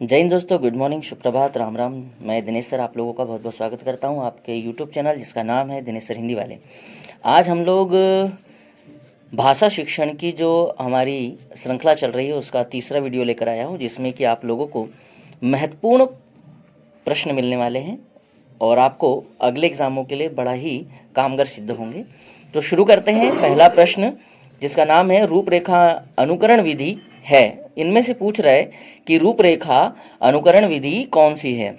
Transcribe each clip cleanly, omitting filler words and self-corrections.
जय हिंद दोस्तों, good morning, सुप्रभात, राम राम। मैं दिनेश सर आप लोगों का बहुत बहुत स्वागत करता हूं आपके यूट्यूब चैनल जिसका नाम है दिनेश सर हिंदी वाले। आज हम लोग भाषा शिक्षण की जो हमारी श्रृंखला चल रही है उसका तीसरा वीडियो लेकर आया हूं, जिसमें कि आप लोगों को महत्वपूर्ण प्रश्न मिलने वाले हैं और आपको अगले एग्जामों के लिए बड़ा ही कामगार सिद्ध होंगे। तो शुरू करते हैं। पहला प्रश्न जिसका नाम है रूपरेखा अनुकरण विधि है। इनमें से पूछ रहा है कि रूपरेखा अनुकरण विधि कौन सी है।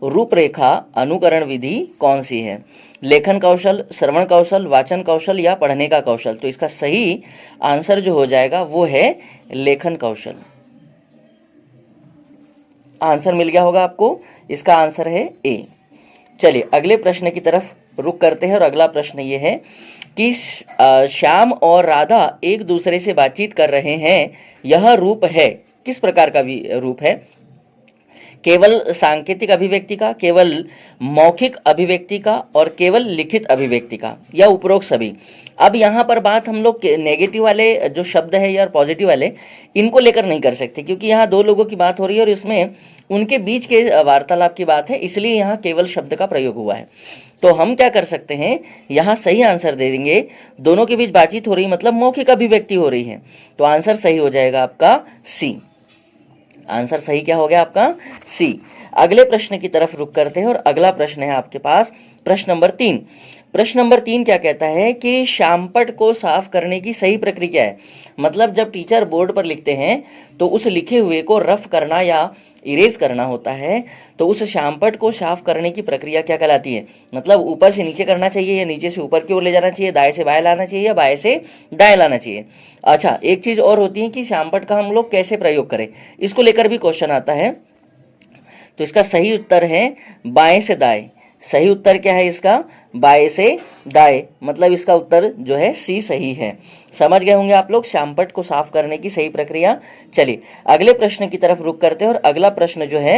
रूपरेखा अनुकरण विधि कौन सी है? लेखन कौशल, श्रवण कौशल, वाचन कौशल या पढ़ने का कौशल? तो इसका सही आंसर जो हो जाएगा वो है लेखन कौशल। आंसर मिल गया होगा आपको। इसका आंसर है ए। चलिए अगले प्रश्न की तरफ रुख करते हैं और अगला प्रश्न ये है कि श्याम और राधा एक दूसरे से बातचीत कर रहे हैं, यह रूप है। किस प्रकार का रूप है? केवल सांकेतिक अभिव्यक्ति का, केवल मौखिक अभिव्यक्ति का और केवल लिखित अभिव्यक्ति का, या उपरोक्त सभी? अब यहाँ पर बात हम लोग नेगेटिव वाले जो शब्द है या पॉजिटिव वाले इनको लेकर नहीं कर सकते, क्योंकि यहाँ दो लोगों की बात हो रही है और इसमें उनके बीच के वार्तालाप की बात है, इसलिए यहाँ केवल शब्द का प्रयोग हुआ है। तो हम क्या कर सकते हैं, यहाँ सही आंसर दे देंगे। दोनों के बीच बातचीत हो रही मतलब मौखिक अभिव्यक्ति हो रही है, तो आंसर सही हो जाएगा आपका सी। आंसर सही क्या हो गया आपका? सी। अगले प्रश्न की तरफ रुख करते हैं और अगला प्रश्न है आपके पास प्रश्न नंबर 3। प्रश्न नंबर 3 क्या कहता है कि श्यामपट को साफ करने की सही प्रक्रिया क्या है? मतलब जब टीचर बोर्ड पर लिखते हैं तो उस लिखे हुए को रफ करना या इरेज करना होता है, तो उस श्यामपट को साफ करने की प्रक्रिया क्या कहलाती है? मतलब ऊपर से नीचे करना चाहिए या नीचे से ऊपर की ओर ले जाना चाहिए, दाएं से बाएं लाना चाहिए या बाएं से दाएं लाना चाहिए? अच्छा, एक चीज और होती है कि श्यामपट का हम लोग कैसे प्रयोग करें, इसको लेकर भी क्वेश्चन आता है। तो इसका सही उत्तर है बाएं से दाएं। सही उत्तर क्या है इसका? बाएं से दाएं। मतलब इसका उत्तर जो है सी सही है। समझ गए होंगे आप लोग श्यामपट को साफ करने की सही प्रक्रिया। चलिए अगले प्रश्न की तरफ रुख करते हैं और अगला प्रश्न जो है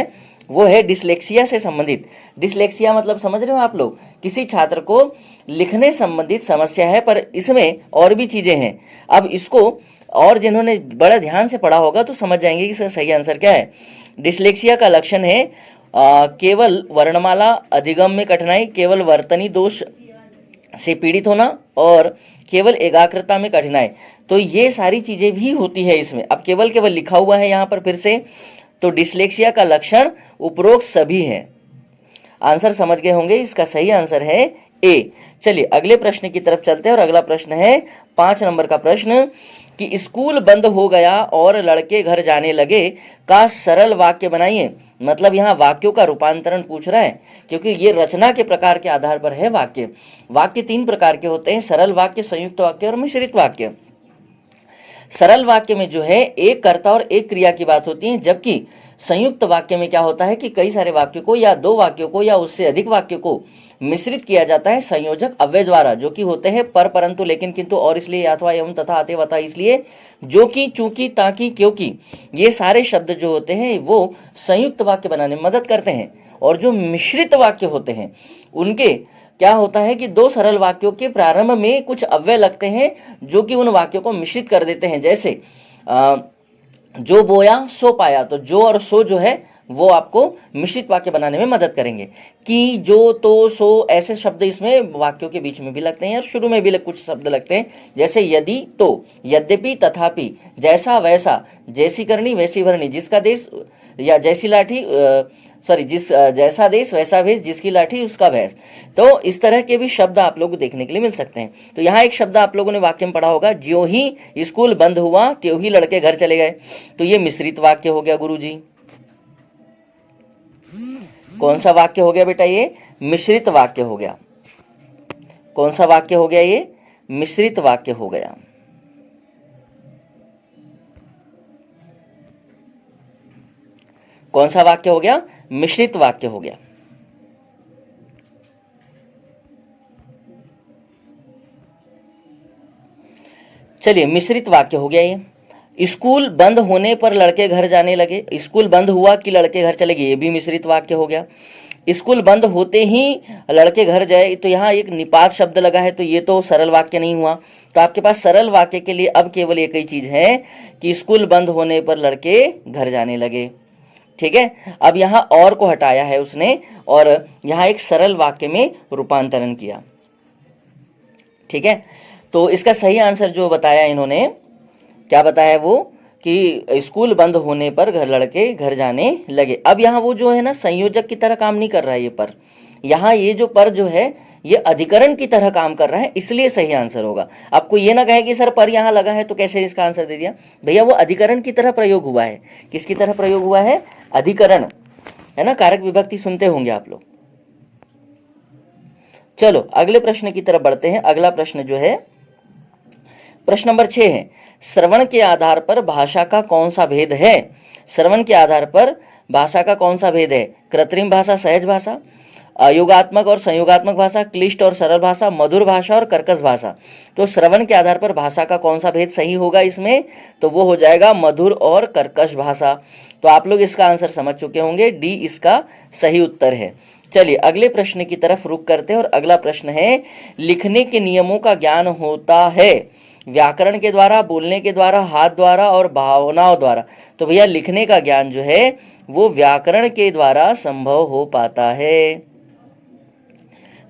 वो है डिसलेक्सिया से संबंधित। डिसलेक्सिया मतलब समझ रहे हो आप लोग, किसी छात्र को लिखने संबंधित समस्या है पर इसमें और भी चीजें हैं। अब इसको और जिन्होंने बड़ा ध्यान से पढ़ा होगा तो समझ जाएंगे कि इसका सही आंसर क्या है। डिसलेक्सिया का लक्षण है केवल वर्णमाला अधिगम में कठिनाई, केवल वर्तनी दोष से पीड़ित होना और केवल एकाग्रता में कठिनाई। तो ये सारी चीजें भी होती है इसमें। अब केवल केवल लिखा हुआ है यहाँ पर फिर से, तो डिसलेक्सिया का लक्षण उपरोक्त सभी है। आंसर समझ गए होंगे। इसका सही आंसर है ए। चलिए अगले प्रश्न की तरफ चलते हैं और अगला प्रश्न है 5 नंबर का प्रश्न कि स्कूल बंद हो गया और लड़के घर जाने लगे का सरल वाक्य बनाइए। मतलब यहाँ वाक्यों का रूपांतरण पूछ रहा है, क्योंकि ये रचना के प्रकार के आधार पर है वाक्य। वाक्य 3 प्रकार के होते हैं, सरल वाक्य, संयुक्त वाक्य और मिश्रित वाक्य। सरल वाक्य में जो है एक कर्ता और एक क्रिया की बात होती है, जबकि संयुक्त वाक्य में क्या होता है कि कई सारे वाक्यों को या 2 वाक्यों को या उससे अधिक वाक्यों को मिश्रित किया जाता है संयोजक अव्यय द्वारा, जो कि होते हैं पर, परंतु, लेकिन, किंतु, और, इसलिए, अथवा, एवं, तथा, अतएव, अतः, इसलिए, जो कि, चूंकि, ताकि, क्योंकि। ये सारे शब्द जो होते हैं वो संयुक्त वाक्य बनाने में मदद करते हैं। और जो मिश्रित वाक्य होते हैं उनके क्या होता है कि 2 सरल वाक्यों के प्रारंभ में कुछ अव्यय लगते हैं जो कि उन वाक्यों को मिश्रित कर देते हैं। जैसे जो बोया सो पाया, तो जो और सो जो है वो आपको मिश्रित वाक्य बनाने में मदद करेंगे। कि, जो, तो, सो, ऐसे शब्द इसमें वाक्यों के बीच में भी लगते हैं और शुरू में भी कुछ शब्द लगते हैं। जैसे यदि, तो, यद्यपि, तथापि, जैसा, वैसा, जैसी करनी वैसी भरनी, जिसका देश या जैसी लाठी जैसा देश वैसा भेष, जिसकी लाठी उसका भैंस। तो इस तरह के भी शब्द आप लोग को देखने के लिए मिल सकते हैं। तो यहाँ एक शब्द आप लोगों ने वाक्य में पढ़ा होगा, ज्यों ही स्कूल बंद हुआ त्यों ही लड़के घर चले गए। तो ये मिश्रित वाक्य हो गया गुरुजी। कौन सा वाक्य हो गया बेटा? ये मिश्रित वाक्य हो गया। कौन सा वाक्य हो गया? ये मिश्रित वाक्य हो गया। कौन सा वाक्य हो गया? मिश्रित वाक्य हो गया। चलिए मिश्रित वाक्य हो गया ये। स्कूल बंद होने पर लड़के घर जाने लगे। स्कूल बंद हुआ कि लड़के घर चले गए, ये भी मिश्रित वाक्य हो गया। स्कूल बंद होते ही लड़के घर जाए, तो यहाँ एक निपात शब्द लगा है, तो ये तो सरल वाक्य नहीं हुआ। तो आपके पास सरल वाक्य के लिए अब केवल एक ही चीज है कि स्कूल बंद होने पर लड़के घर जाने लगे। ठीक है। अब यहाँ और को हटाया है उसने और यहाँ एक सरल वाक्य में रूपांतरण किया, ठीक है। तो इसका सही आंसर जो बताया इन्होंने, क्या बताया वो, कि स्कूल बंद होने पर घर लड़के घर जाने लगे। अब यहाँ वो जो है ना संयोजक की तरह काम नहीं कर रहा है ये पर, यहाँ ये जो पर जो है ये अधिकरण की तरह काम कर रहा है, इसलिए सही आंसर होगा। आपको ये ना कहे कि सर पर यहाँ लगा है तो कैसे इसका आंसर दे दिया, भैया वो अधिकरण की तरह प्रयोग हुआ है। किसकी तरह प्रयोग हुआ है, अधिकरण, है ना, कारक विभक्ति सुनते होंगे आप लोग। चलो अगले प्रश्न की तरफ बढ़ते हैं। अगला प्रश्न जो है प्रश्न नंबर 6 है, श्रवण के आधार पर भाषा का कौन सा भेद है। श्रवण के आधार पर भाषा का कौन सा भेद है, कृत्रिम भाषा, सहज भाषा, योगात्मक और संयोगात्मक भाषा, क्लिष्ट और सरल भाषा, मधुर भाषा और कर्कश भाषा। तो श्रवण के आधार पर भाषा का कौन सा भेद सही होगा इसमें, तो वो हो जाएगा मधुर और कर्कश भाषा। तो आप लोग इसका आंसर समझ चुके होंगे, डी इसका सही उत्तर है। चलिए अगले प्रश्न की तरफ रुख करते हैं और अगला प्रश्न है, लिखने के नियमों का ज्ञान होता है व्याकरण के द्वारा, बोलने के द्वारा, हाथ द्वारा और भावनाओं द्वारा। तो भैया लिखने का ज्ञान जो है वो व्याकरण के द्वारा संभव हो पाता है।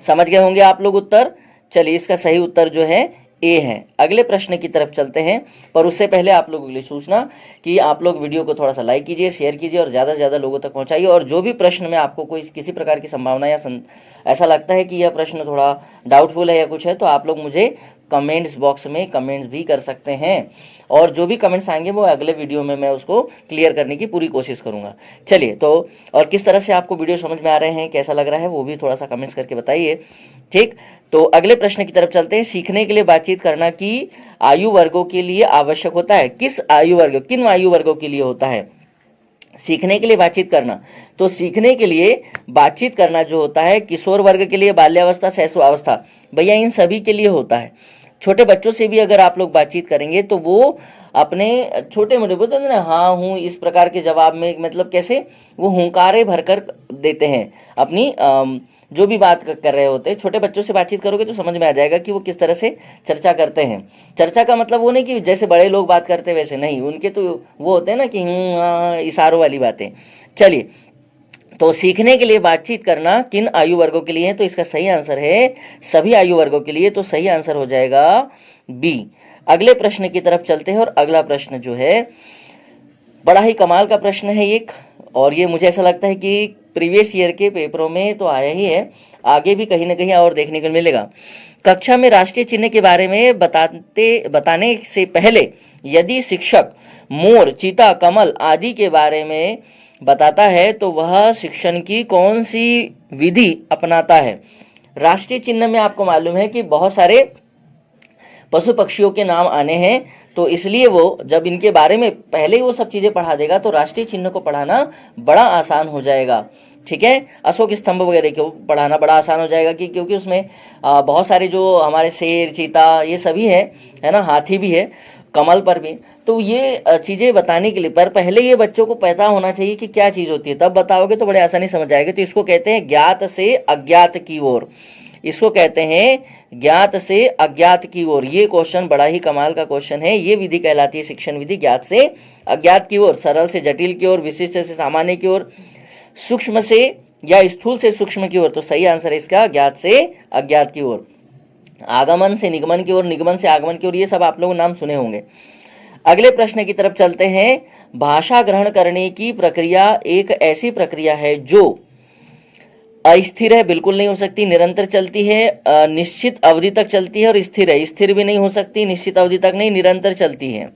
समझ गए होंगे आप लोग उत्तर। चलिए इसका सही उत्तर जो है ए है। अगले प्रश्न की तरफ चलते हैं, पर उससे पहले आप लोगों के लिए सूचना कि आप लोग वीडियो को थोड़ा सा लाइक कीजिए, शेयर कीजिए और ज़्यादा से ज़्यादा लोगों तक पहुंचाइए। और जो भी प्रश्न में आपको कोई किसी प्रकार की संभावना या ऐसा लगता है कि यह प्रश्न थोड़ा डाउटफुल है या कुछ है, तो आप लोग मुझे कमेंट्स बॉक्स में कमेंट्स भी कर सकते हैं, और जो भी कमेंट्स आएंगे वो अगले वीडियो में मैं उसको क्लियर करने की पूरी कोशिश करूंगा। चलिए तो और किस तरह से आपको वीडियो समझ में आ रहे हैं, कैसा लग रहा है, वो भी थोड़ा सा कमेंट्स करके बताइए, ठीक। तो अगले प्रश्न की तरफ चलते हैं, सीखने के लिए बातचीत करना की आयु वर्गों के लिए आवश्यक होता है। किस आयु वर्ग, किन आयु वर्गों के लिए होता है सीखने के लिए बातचीत करना? तो सीखने के लिए बातचीत करना जो होता है, किशोर वर्ग के लिए, बाल्यावस्था, शैशवावस्था, भैया इन सभी के लिए होता है। छोटे बच्चों से भी अगर आप लोग बातचीत करेंगे तो वो अपने छोटे मोटे बोलते हैं ना, हाँ हूँ, इस प्रकार के जवाब में, मतलब कैसे वो हुंकारे भरकर देते हैं अपनी जो भी बात कर रहे होते हैं। छोटे बच्चों से बातचीत करोगे तो समझ में आ जाएगा कि वो किस तरह से चर्चा करते हैं। चर्चा का मतलब वो नहीं कि जैसे बड़े लोग बात करते हैं वैसे नहीं, उनके तो वो होते हैं ना कि इशारों वाली बातें। चलिए तो सीखने के लिए बातचीत करना किन आयु वर्गों के लिए है, तो इसका सही आंसर है सभी आयु वर्गों के लिए। तो सही आंसर हो जाएगा बी। अगले प्रश्न की तरफ चलते हैं और अगला प्रश्न जो है बड़ा ही कमाल का प्रश्न है एक, और ये मुझे ऐसा लगता है कि प्रीवियस ईयर के पेपरों में तो आया ही है, आगे भी कहीं ना कहीं और देखने को मिलेगा। कक्षा में राष्ट्रीय चिन्ह के बारे में बताने से पहले यदि शिक्षक मोर, चीता, कमल आदि के बारे में बताता है तो वह शिक्षण की कौन सी विधि अपनाता है? राष्ट्रीय चिन्ह में आपको मालूम है कि बहुत सारे पशु पक्षियों के नाम आने हैं, तो इसलिए वो जब इनके बारे में पहले ही वो सब चीजें पढ़ा देगा तो राष्ट्रीय चिन्ह को पढ़ाना बड़ा आसान हो जाएगा, ठीक है। अशोक स्तंभ वगैरह को पढ़ाना बड़ा आसान हो जाएगा कि क्योंकि उसमें बहुत सारे जो हमारे शेर, चीता ये सभी है ना, हाथी भी है, कमल पर भी। तो ये चीजें बताने के लिए पर पहले ये बच्चों को पता होना चाहिए कि क्या चीज होती है, तब बताओगे तो बड़े आसानी समझ आएगा। तो इसको कहते हैं ज्ञात से अज्ञात की ओर, इसको कहते हैं ज्ञात से अज्ञात की ओर। ये क्वेश्चन बड़ा ही कमाल का क्वेश्चन है। ये विधि कहलाती है शिक्षण विधि, ज्ञात से अज्ञात की ओर, सरल से जटिल की ओर, विशिष्ट से सामान्य की ओर, सूक्ष्म से या स्थूल से सूक्ष्म की ओर। तो सही आंसर है इसका ज्ञात से अज्ञात की ओर। आगमन से निगमन की ओर, निगमन से आगमन की ओर, ये सब आप लोग नाम सुने होंगे। अगले प्रश्न की तरफ चलते हैं। भाषा ग्रहण करने की प्रक्रिया एक ऐसी प्रक्रिया है जो अस्थिर है, बिल्कुल नहीं हो सकती, निरंतर चलती है, निश्चित अवधि तक चलती है और स्थिर है, स्थिर भी नहीं हो सकती, निश्चित अवधि तक नहीं, निरंतर चलती है।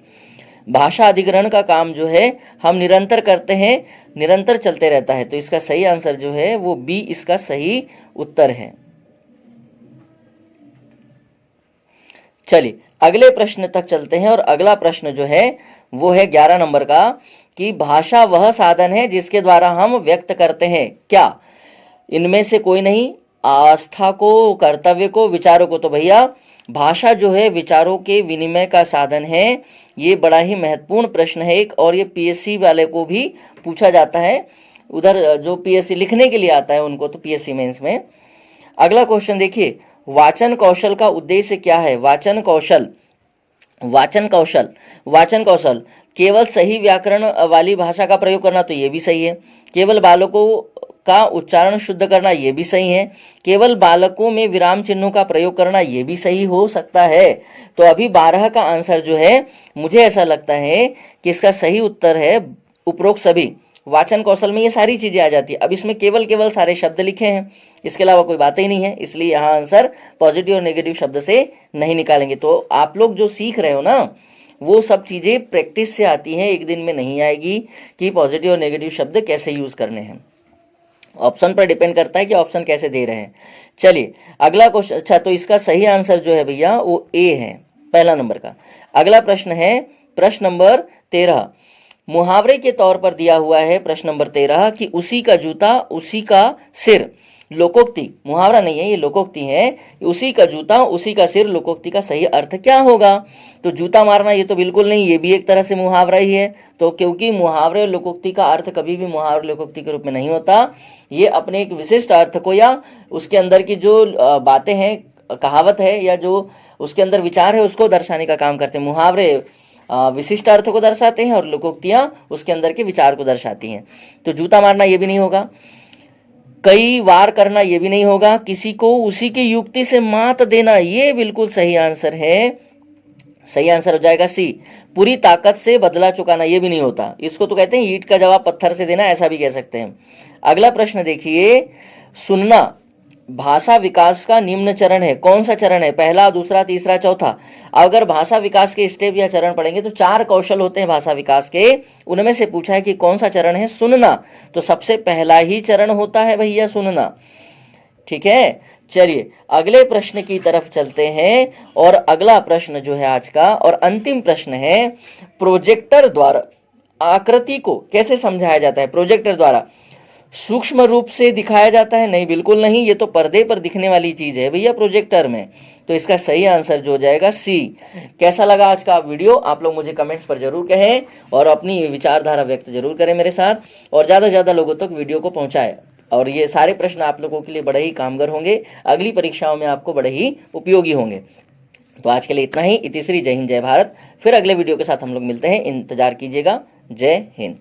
भाषा अधिग्रहण का काम जो है हम निरंतर करते हैं, निरंतर चलते रहता है। तो इसका सही आंसर जो है वो बी इसका सही उत्तर है। चलिए अगले प्रश्न तक चलते हैं और अगला प्रश्न जो है वो है 11 नंबर का, कि भाषा वह साधन है जिसके द्वारा हम व्यक्त करते हैं क्या? इनमें से कोई नहीं, आस्था को, कर्तव्य को, विचारों को। तो भैया भाषा जो है विचारों के विनिमय का साधन है। ये बड़ा ही महत्वपूर्ण प्रश्न है एक, और ये पीएससी वाले को भी पूछा जाता है, उधर जो पीएससी लिखने के लिए आता है उनको तो पीएससी मेंस में। अगला क्वेश्चन देखिए, वाचन कौशल का उद्देश्य क्या है? वाचन कौशल, वाचन कौशल, वाचन कौशल। केवल सही व्याकरण वाली भाषा का प्रयोग करना, तो ये भी सही है। केवल बालकों का उच्चारण शुद्ध करना, ये भी सही है। केवल बालकों में विराम चिन्हों का प्रयोग करना, ये भी सही हो सकता है। तो अभी 12 का आंसर जो है, मुझे ऐसा लगता है कि इसका सही उत्तर है उपरोक्त सभी। वाचन कौशल में ये सारी चीजें आ जाती है। अब इसमें केवल सारे शब्द लिखे हैं, इसके अलावा कोई बात ही नहीं है, इसलिए यहाँ आंसर पॉजिटिव और नेगेटिव शब्द से नहीं निकालेंगे। तो आप लोग जो सीख रहे हो ना, वो सब चीजें प्रैक्टिस से आती हैं, एक दिन में नहीं आएगी कि पॉजिटिव और नेगेटिव शब्द कैसे यूज करने हैं। ऑप्शन पर डिपेंड करता है कि ऑप्शन कैसे दे रहे हैं। चलिए अगला क्वेश्चन। अच्छा, तो इसका सही आंसर जो है भैया वो ए है, पहला नंबर का। अगला प्रश्न है प्रश्न नंबर 13। मुहावरे के तौर पर दिया हुआ है प्रश्न नंबर 13 कि उसी का जूता उसी का सिर। लोकोक्ति, मुहावरा नहीं है, ये लोकोक्ति है। उसी का जूता उसी का सिर, लोकोक्ति का सही अर्थ क्या होगा? तो जूता मारना ये तो बिल्कुल नहीं, ये भी एक तरह से मुहावरा ही है। तो क्योंकि मुहावरे लोकोक्ति का अर्थ कभी भी मुहावरे लोकोक्ति के रूप में नहीं होता, ये अपने एक विशिष्ट अर्थ को या उसके अंदर की जो बातें हैं, कहावत है या जो उसके अंदर विचार है, उसको दर्शाने का काम करते हैं। मुहावरे विशिष्ट अर्थ को दर्शाते हैं और लोकोक्तियां उसके अंदर के विचार को दर्शाती हैं। तो जूता मारना ये भी नहीं होगा, कई वार करना ये भी नहीं होगा, किसी को उसी की युक्ति से मात देना ये बिल्कुल सही आंसर है। सही आंसर हो जाएगा सी, पूरी ताकत से बदला चुकाना, ये भी नहीं होता। इसको तो कहते हैं ईंट का जवाब पत्थर से देना, ऐसा भी कह सकते हैं। अगला प्रश्न देखिए, सुनना भाषा विकास का निम्न चरण है। कौन सा चरण है? पहला, दूसरा, तीसरा, चौथा। अगर भाषा विकास के स्टेप या चरण पढ़ेंगे तो 4 कौशल होते हैं भाषा विकास के, उनमें से पूछा है कि कौन सा चरण है? सुनना। तो सबसे पहला ही चरण होता है भैया सुनना। ठीक है, चलिए अगले प्रश्न की तरफ चलते हैं। और अगला प्रश्न जो है आज का और अंतिम प्रश्न है, प्रोजेक्टर द्वारा आकृति को कैसे समझाया जाता है? प्रोजेक्टर द्वारा सूक्ष्म रूप से दिखाया जाता है? नहीं, बिल्कुल नहीं, ये तो पर्दे पर दिखने वाली चीज है भैया प्रोजेक्टर में। तो इसका सही आंसर जो हो जाएगा सी। कैसा लगा आज का वीडियो? आप लोग मुझे कमेंट्स पर जरूर कहें और अपनी विचारधारा व्यक्त जरूर करें मेरे साथ, और ज्यादा से ज्यादा लोगों तक वीडियो को पहुंचाएं। और ये सारे प्रश्न आप लोगों के लिए बड़े ही कामगर होंगे, अगली परीक्षाओं में आपको बड़े ही उपयोगी होंगे। तो आज के लिए इतना ही। इतिश्री, जय हिंद, जय भारत। फिर अगले वीडियो के साथ हम लोग मिलते हैं, इंतजार कीजिएगा। जय हिंद।